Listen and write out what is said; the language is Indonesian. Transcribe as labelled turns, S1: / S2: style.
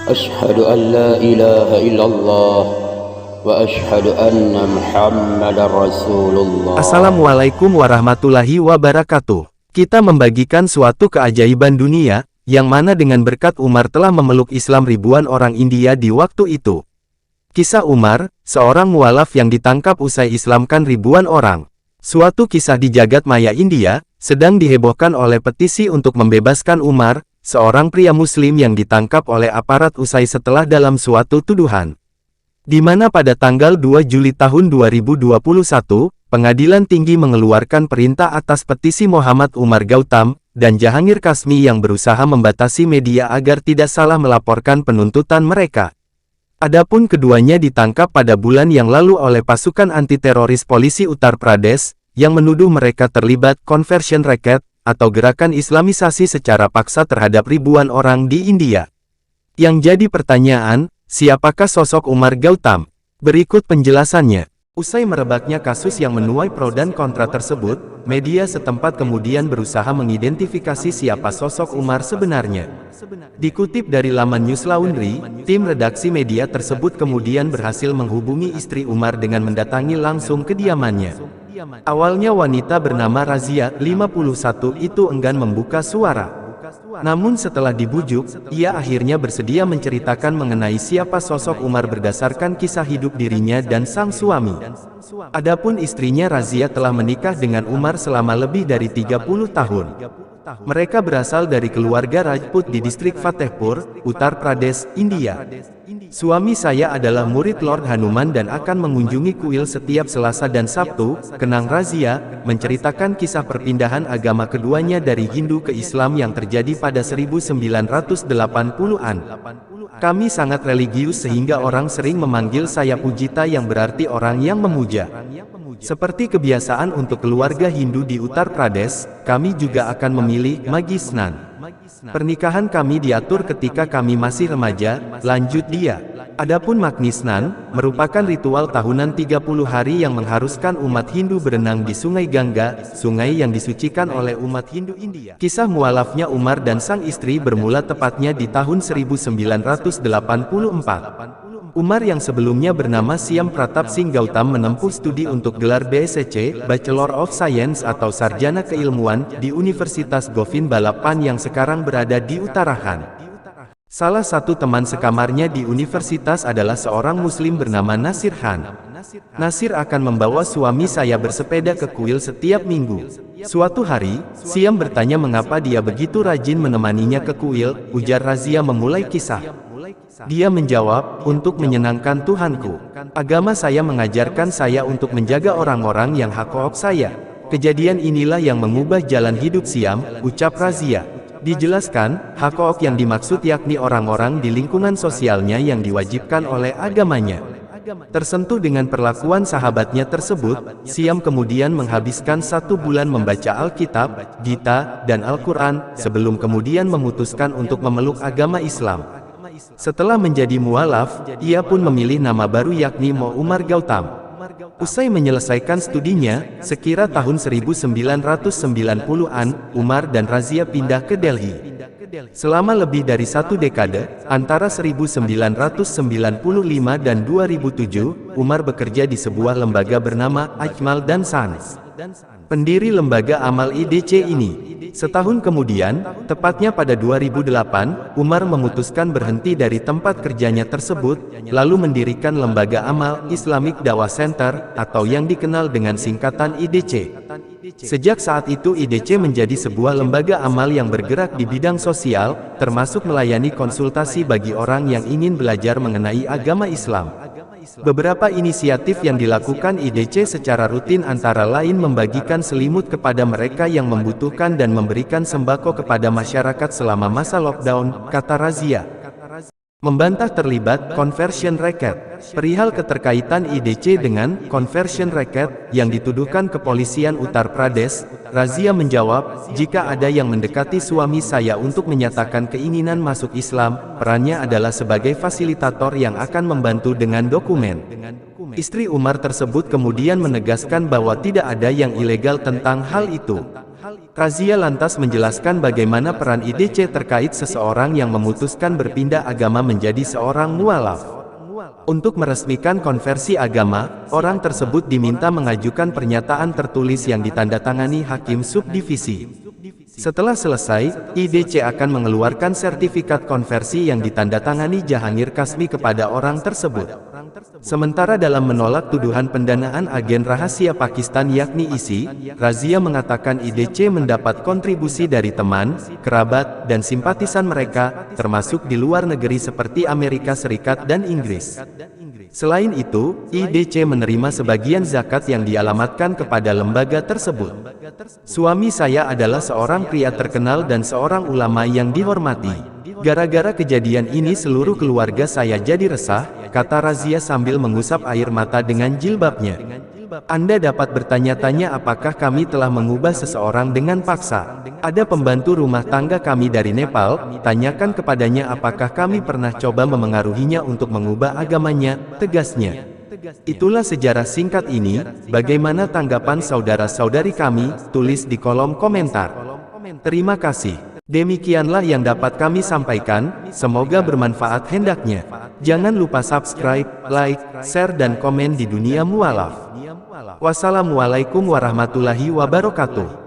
S1: أشهد أن لا إله إلا الله وأشهد أن محمد رسول الله.
S2: Assalamualaikum warahmatullahi wabarakatuh. Kita membagikan suatu keajaiban dunia, yang mana dengan berkat Umar telah memeluk Islam ribuan orang India di waktu itu. Kisah Umar, seorang mualaf yang ditangkap usai Islamkan ribuan orang. Suatu kisah di jagat maya India, sedang dihebohkan oleh petisi untuk membebaskan Umar, seorang pria muslim yang ditangkap oleh aparat usai setelah dalam suatu tuduhan. Di mana pada tanggal 2 Juli tahun 2021, Pengadilan Tinggi mengeluarkan perintah atas petisi Muhammad Umar Gautam dan Jahangir Kasmi yang berusaha membatasi media agar tidak salah melaporkan penuntutan mereka. Adapun keduanya ditangkap pada bulan yang lalu oleh pasukan anti-teroris polisi Uttar Pradesh, yang menuduh mereka terlibat conversion racket, atau gerakan islamisasi secara paksa terhadap ribuan orang di India. Yang jadi pertanyaan, siapakah sosok Umar Gautam? Berikut penjelasannya. Usai merebaknya kasus yang menuai pro dan kontra tersebut, media setempat kemudian berusaha mengidentifikasi siapa sosok Umar sebenarnya. Dikutip dari laman News Laundry, tim redaksi media tersebut kemudian berhasil menghubungi istri Umar dengan mendatangi langsung kediamannya. Awalnya wanita bernama Razia, 51, itu enggan membuka suara. Namun setelah dibujuk, ia akhirnya bersedia menceritakan mengenai siapa sosok Umar berdasarkan kisah hidup dirinya dan sang suami. Adapun istrinya Razia telah menikah dengan Umar selama lebih dari 30 tahun. Mereka berasal dari keluarga Rajput di distrik Fatehpur, Uttar Pradesh, India. Suami saya adalah murid Lord Hanuman dan akan mengunjungi kuil setiap Selasa dan Sabtu, kenang Razia, menceritakan kisah perpindahan agama keduanya dari Hindu ke Islam yang terjadi pada 1980-an. Kami sangat religius sehingga orang sering memanggil saya Pujita yang berarti orang yang memuja. Seperti kebiasaan untuk keluarga Hindu di Uttar Pradesh, kami juga akan memilih Magi Snan. Pernikahan kami diatur ketika kami masih remaja, lanjut dia. Adapun Magni Snan, merupakan ritual tahunan 30 hari yang mengharuskan umat Hindu berenang di Sungai Gangga, sungai yang disucikan oleh umat Hindu India. Kisah mualafnya Umar dan sang istri bermula tepatnya di tahun 1984. Umar yang sebelumnya bernama Siam Pratap Singh Gautam menempuh studi untuk gelar BSc, Bachelor of Science atau Sarjana Keilmuan, di Universitas Govind Balapan yang sekarang berada di Uttarakhand. Salah satu teman sekamarnya di universitas adalah seorang muslim bernama Nasir Khan. Nasir akan membawa suami saya bersepeda ke kuil setiap minggu. Suatu hari, Siam bertanya mengapa dia begitu rajin menemaninya ke kuil, ujar Razia memulai kisah. Dia menjawab, untuk menyenangkan Tuhanku. Agama saya mengajarkan saya untuk menjaga orang-orang yang hakok saya. Kejadian inilah yang mengubah jalan hidup Siam, ucap Razia. Dijelaskan, hakok yang dimaksud yakni orang-orang di lingkungan sosialnya yang diwajibkan oleh agamanya. Tersentuh dengan perlakuan sahabatnya tersebut, Siam kemudian menghabiskan 1 bulan membaca Alkitab, Gita, dan Al-Quran, sebelum kemudian memutuskan untuk memeluk agama Islam. Setelah menjadi mualaf, ia pun memilih nama baru yakni Mo Umar Gautam. Usai menyelesaikan studinya, sekira tahun 1990-an, Umar dan Razia pindah ke Delhi. Selama lebih dari 1 dekade, antara 1995 dan 2007, Umar bekerja di sebuah lembaga bernama Ajmal dan Sons. Pendiri lembaga amal IDC ini. Setahun kemudian, tepatnya pada 2008, Umar memutuskan berhenti dari tempat kerjanya tersebut, lalu mendirikan lembaga amal Islamic Dawah Center, atau yang dikenal dengan singkatan IDC. Sejak saat itu IDC menjadi sebuah lembaga amal yang bergerak di bidang sosial, termasuk melayani konsultasi bagi orang yang ingin belajar mengenai agama Islam. Beberapa inisiatif yang dilakukan IDC secara rutin antara lain membagikan selimut kepada mereka yang membutuhkan dan memberikan sembako kepada masyarakat selama masa lockdown, kata Razia. Membantah terlibat conversion racket. Perihal keterkaitan IDC dengan conversion racket yang dituduhkan kepolisian Uttar Pradesh, Razia menjawab, jika ada yang mendekati suami saya untuk menyatakan keinginan masuk Islam, perannya adalah sebagai fasilitator yang akan membantu dengan dokumen. Istri Umar tersebut kemudian menegaskan bahwa tidak ada yang ilegal tentang hal itu. Razia lantas menjelaskan bagaimana peran IDC terkait seseorang yang memutuskan berpindah agama menjadi seorang mualaf. Untuk meresmikan konversi agama, orang tersebut diminta mengajukan pernyataan tertulis yang ditandatangani hakim subdivisi. Setelah selesai, IDC akan mengeluarkan sertifikat konversi yang ditandatangani Jahangir Kasmi kepada orang tersebut. Sementara dalam menolak tuduhan pendanaan agen rahasia Pakistan yakni ISI, Razia mengatakan IDC mendapat kontribusi dari teman, kerabat, dan simpatisan mereka, termasuk di luar negeri seperti Amerika Serikat dan Inggris. Selain itu, IDC menerima sebagian zakat yang dialamatkan kepada lembaga tersebut. Suami saya adalah seorang pria terkenal dan seorang ulama yang dihormati. Gara-gara kejadian ini seluruh keluarga saya jadi resah, kata Razia sambil mengusap air mata dengan jilbabnya. Anda dapat bertanya-tanya apakah kami telah mengubah seseorang dengan paksa. Ada pembantu rumah tangga kami dari Nepal, tanyakan kepadanya apakah kami pernah coba memengaruhinya untuk mengubah agamanya, tegasnya. Itulah sejarah singkat ini, bagaimana tanggapan saudara-saudari kami, tulis di kolom komentar. Terima kasih. Demikianlah yang dapat kami sampaikan, semoga bermanfaat hendaknya. Jangan lupa subscribe, like, share dan komen di Dunia Mualaf. Wassalamualaikum warahmatullahi wabarakatuh.